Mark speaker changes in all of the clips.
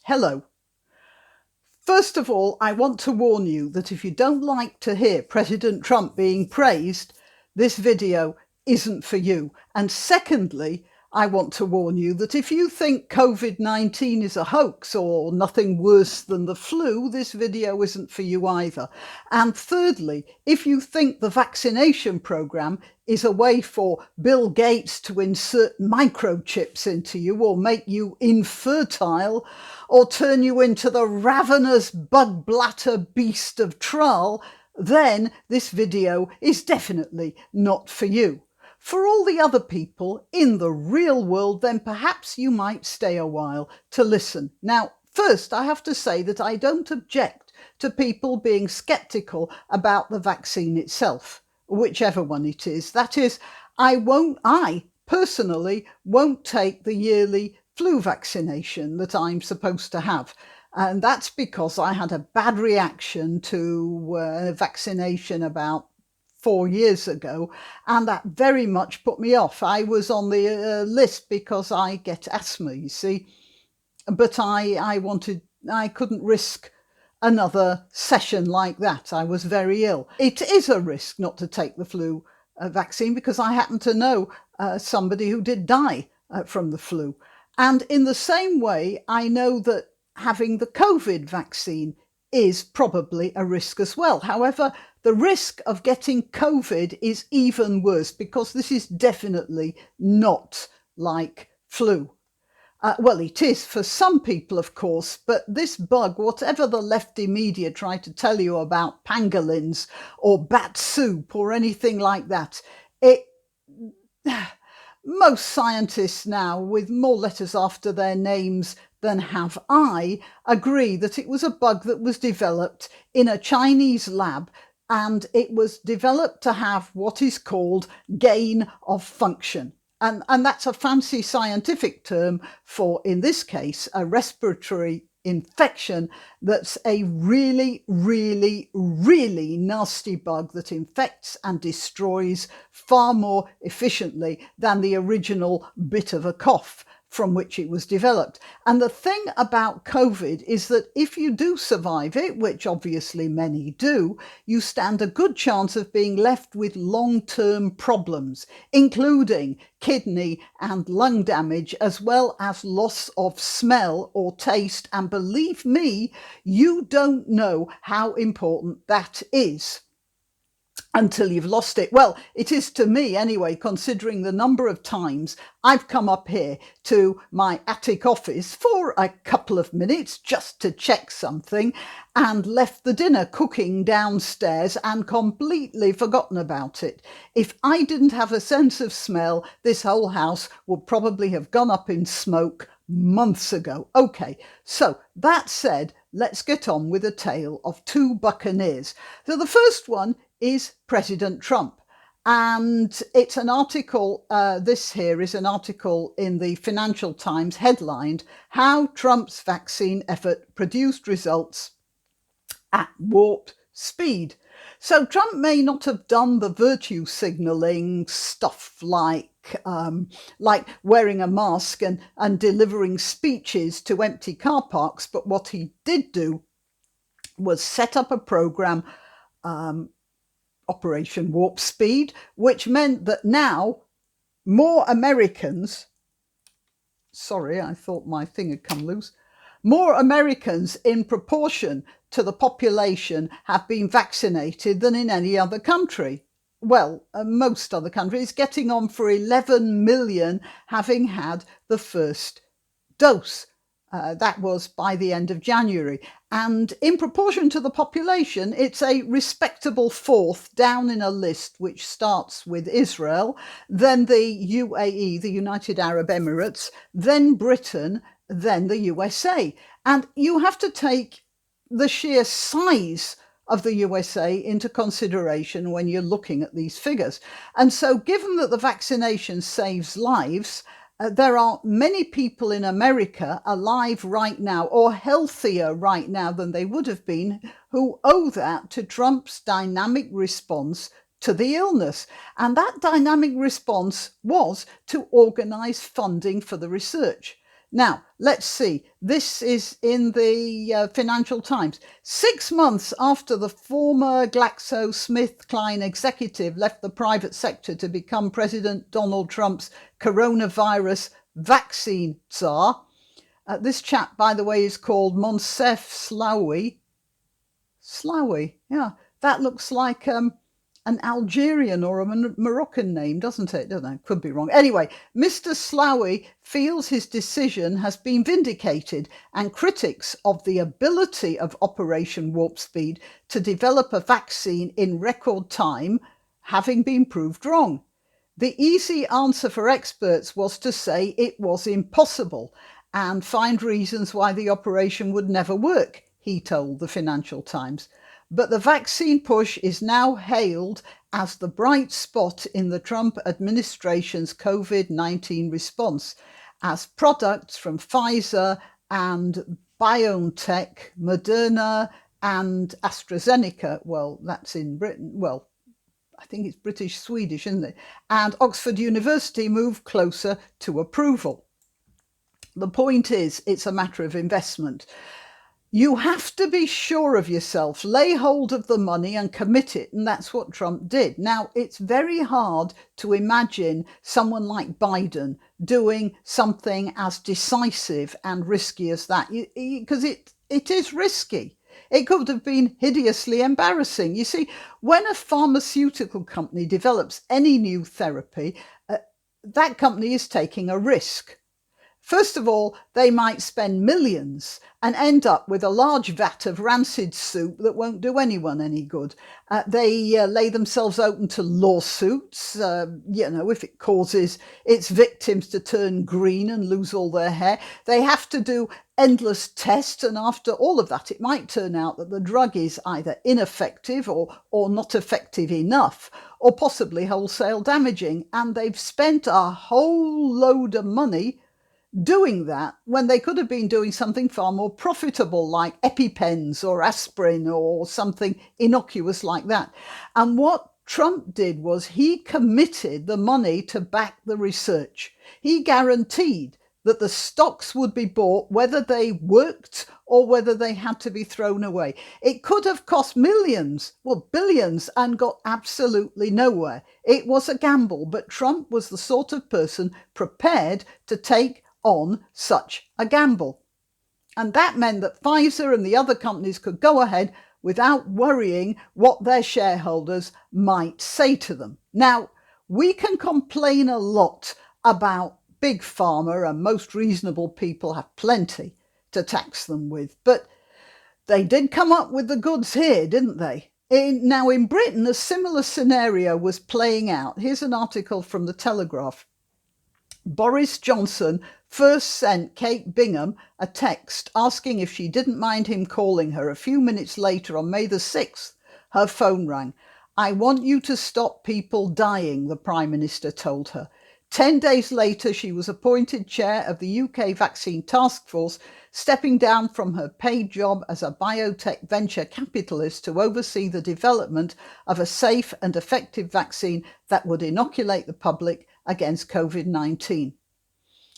Speaker 1: Hello. First of all, I want to warn you that if you don't like to hear President Trump being praised, this video isn't for you. And secondly, I want to warn you that if you think COVID-19 is a hoax or nothing worse than the flu, this video isn't for you either. And thirdly, if you think the vaccination program is a way for Bill Gates to insert microchips into you or make you infertile or turn you into the ravenous bug blatter beast of Trull, then this video is definitely not for you. For all the other people in the real world, then perhaps you might stay a while to listen. Now, first, I have to say that I don't object to people being sceptical about the vaccine itself, whichever one it is. That is, I personally won't take the yearly flu vaccination that I'm supposed to have. And that's because I had a bad reaction to vaccination about 4 years ago, and that very much put me off. I was on the list because I get asthma, you see, but I couldn't risk another session like that. I was very ill. It is a risk not to take the flu vaccine because I happen to know somebody who did die from the flu. And in the same way, I know that having the COVID vaccine is probably a risk as well. However, the risk of getting COVID is even worse because this is definitely not like flu. Well, it is for some people, of course, but this bug, whatever the lefty media try to tell you about pangolins or bat soup or anything like that, most scientists now, with more letters after their names than have I, agree that it was a bug that was developed in a Chinese lab, and it was developed to have what is called gain of function. And that's a fancy scientific term for, in this case, a respiratory infection that's a really, really, really nasty bug that infects and destroys far more efficiently than the original bit of a cough from which it was developed. And the thing about COVID is that if you do survive it, which obviously many do, you stand a good chance of being left with long-term problems, including kidney and lung damage, as well as loss of smell or taste. And believe me, you don't know how important that is until you've lost it. Well, it is to me anyway, considering the number of times I've come up here to my attic office for a couple of minutes just to check something and left the dinner cooking downstairs and completely forgotten about it. If I didn't have a sense of smell, this whole house would probably have gone up in smoke months ago. Okay, so that said, let's get on with a tale of two Buccaneers. So the first one is President Trump. And it's an article, this here is an article in the Financial Times headlined, How Trump's Vaccine Effort Produced Results at Warp Speed. So Trump may not have done the virtue signalling stuff like wearing a mask and delivering speeches to empty car parks, but what he did do was set up a program, Operation Warp Speed, which meant that now more Americans, sorry, I thought my thing had come loose, more Americans in proportion to the population have been vaccinated than in any other country. Well, most other countries, getting on for 11 million having had the first dose. That was by the end of January. And in proportion to the population, it's a respectable fourth down in a list which starts with Israel, then the UAE, the United Arab Emirates, then Britain, then the USA. And you have to take the sheer size of the USA into consideration when you're looking at these figures. And so given that the vaccination saves lives, there are many people in America alive right now, or healthier right now than they would have been, who owe that to Trump's dynamic response to the illness. And that dynamic response was to organise funding for the research. Now, let's see. This is in the Financial Times. 6 months after the former GlaxoSmithKline executive left the private sector to become President Donald Trump's coronavirus vaccine czar, this chap, by the way, is called Monsef Slaoui. Slaoui, yeah. That looks like an Algerian or a Moroccan name, doesn't it? Don't know, could be wrong. Anyway, Mr. Slaoui feels his decision has been vindicated, and critics of the ability of Operation Warp Speed to develop a vaccine in record time having been proved wrong. The easy answer for experts was to say it was impossible and find reasons why the operation would never work, he told the Financial Times. But the vaccine push is now hailed as the bright spot in the Trump administration's COVID-19 response, as products from Pfizer and BioNTech, Moderna and AstraZeneca, well, that's in Britain, well, I think it's British-Swedish, isn't it? And Oxford University move closer to approval. The point is, it's a matter of investment. You have to be sure of yourself, lay hold of the money and commit it, and that's what Trump did. Now, it's very hard to imagine someone like Biden doing something as decisive and risky as that, because it is risky. It could have been hideously embarrassing. You see, when a pharmaceutical company develops any new therapy, that company is taking a risk. First of all, they might spend millions and end up with a large vat of rancid soup that won't do anyone any good. They lay themselves open to lawsuits, if it causes its victims to turn green and lose all their hair. They have to do endless tests, and after all of that, it might turn out that the drug is either ineffective or not effective enough, or possibly wholesale damaging. And they've spent a whole load of money doing that when they could have been doing something far more profitable, like EpiPens or aspirin or something innocuous like that. And what Trump did was he committed the money to back the research. He guaranteed that the stocks would be bought whether they worked or whether they had to be thrown away. It could have cost millions, well, billions, and got absolutely nowhere. It was a gamble, but Trump was the sort of person prepared to take on such a gamble. And that meant that Pfizer and the other companies could go ahead without worrying what their shareholders might say to them. Now, we can complain a lot about big pharma, and most reasonable people have plenty to tax them with, but they did come up with the goods here, didn't they? Now, in Britain, a similar scenario was playing out. Here's an article from the Telegraph. Boris Johnson first sent Kate Bingham a text asking if she didn't mind him calling her. A few minutes later, on May the 6th, her phone rang. "I want you to stop people dying," the Prime Minister told her. 10 days later, she was appointed chair of the UK Vaccine Task Force, stepping down from her paid job as a biotech venture capitalist to oversee the development of a safe and effective vaccine that would inoculate the public against COVID-19.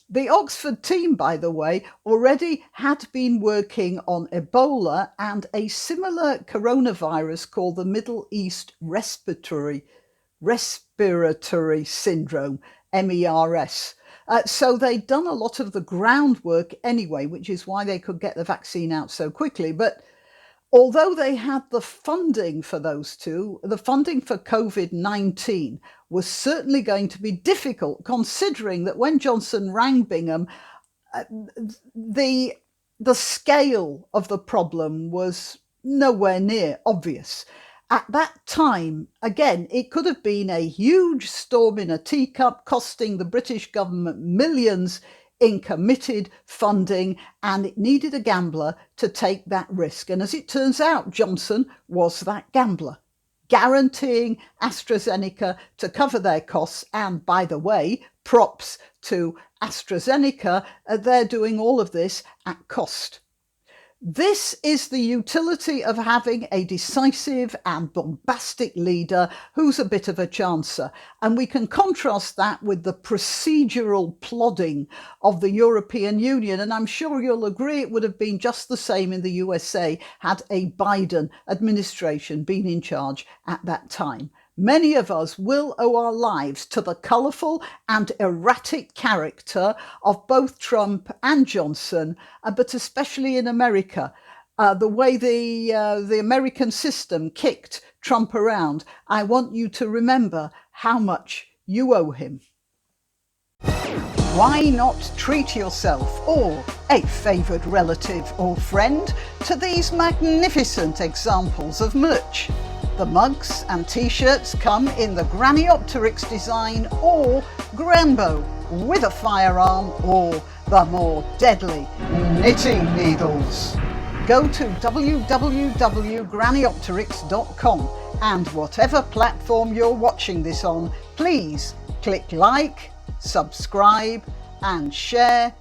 Speaker 1: The Oxford team, by the way, already had been working on Ebola and a similar coronavirus called the Middle East Respiratory Syndrome, MERS. So they'd done a lot of the groundwork anyway, which is why they could get the vaccine out so quickly. But although they had the funding for those two, the funding for COVID-19 was certainly going to be difficult, considering that when Johnson rang Bingham, the scale of the problem was nowhere near obvious. At that time, again, it could have been a huge storm in a teacup, costing the British government millions in committed funding, and it needed a gambler to take that risk. And as it turns out, Johnson was that gambler, guaranteeing AstraZeneca to cover their costs. And by the way, props to AstraZeneca, they're doing all of this at cost. This is the utility of having a decisive and bombastic leader who's a bit of a chancer. And we can contrast that with the procedural plodding of the European Union. And I'm sure you'll agree it would have been just the same in the USA had a Biden administration been in charge at that time. Many of us will owe our lives to the colourful and erratic character of both Trump and Johnson, but especially in America. The way the American system kicked Trump around, I want you to remember how much you owe him. Why not treat yourself or a favoured relative or friend to these magnificent examples of merch? The mugs and t-shirts come in the Graniopteryx design or Granbo with a firearm or the more deadly knitting needles. Go to www.graniopteryx.com and whatever platform you're watching this on, please click like, subscribe and share.